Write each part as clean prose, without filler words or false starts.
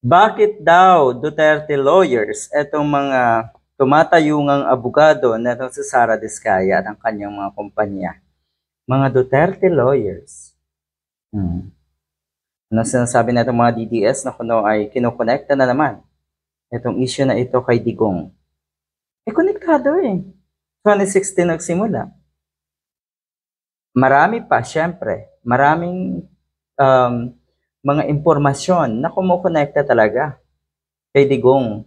Bakit daw Duterte lawyers, etong mga tumatayungang abogado na itong si Sara Diskaya at ang kanyang mga kumpanya? Mga Duterte lawyers. Ano sinasabi na itong mga DDS na kuno ay kinokonekta na naman itong issue na ito kay Digong? Konektado eh. 2016 nagsimula. Marami pa, syempre. Maraming mga impormasyon na kumukonekta talaga kay Digong.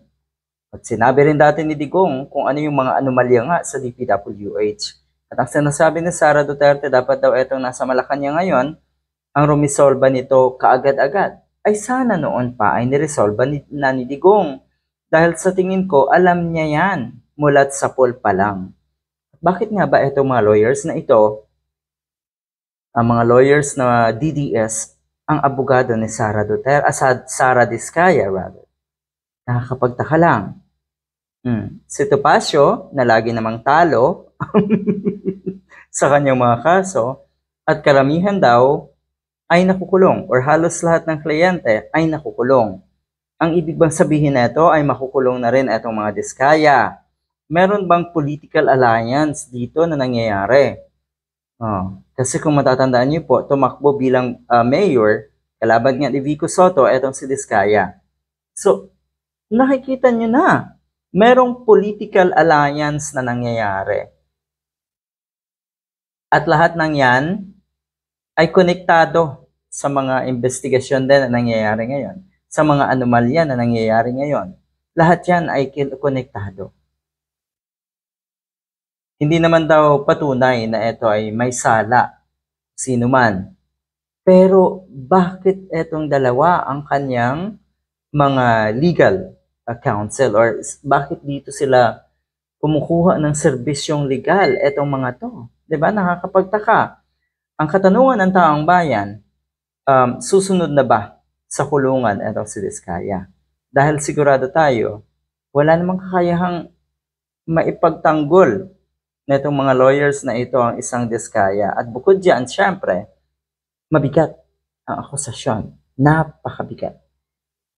At sinabi rin dati ni Digong kung ano yung mga anomalya nga sa DPWH. At ang sinasabi ni Sara Duterte, dapat daw itong nasa Malacanang ngayon, ang rumisolba nito kaagad-agad. Ay sana noon pa ay niresolba ni Digong. Dahil sa tingin ko, alam niya yan mulat sa poll pa lang. Bakit nga ba itong mga lawyers na ito, ang mga lawyers na DDS, ang abogado ni Sara Duterte, Sara Diskaya rather? Nakakapagtaka lang. Si Topacio, na lagi namang talo sa kanyang mga kaso, at karamihan daw ay nakukulong or halos lahat ng kliyente ay nakukulong. Ang ibig bang sabihin nito ay makukulong na rin itong mga Diskaya? Meron bang political alliance dito na nangyayari? Kasi kung matatandaan niyo po, tumakbo bilang mayor, kalaban nga ni Vico Soto, etong si Diskaya. So, nakikita niyo na, merong political alliance na nangyayari. At lahat ng yan ay konektado sa mga investigasyon din na nangyayari ngayon, sa mga anomalya na nangyayari ngayon. Lahat yan ay konektado. Hindi naman daw patunay na ito ay may sala, sino man. Pero bakit etong dalawa ang kanyang mga legal counsel, or bakit dito sila kumukuha ng serbisyong legal etong mga to? 'Di ba? Nakakapagtaka. Ang katanungan ng taong bayan, susunod na ba sa kulungan etong si Diskaya? Dahil sigurado tayo, wala namang kakayahang maipagtanggol netong mga lawyers na ito ang isang Diskaya. At bukod diyan, syempre, mabigat ang akusasyon. Napakabigat.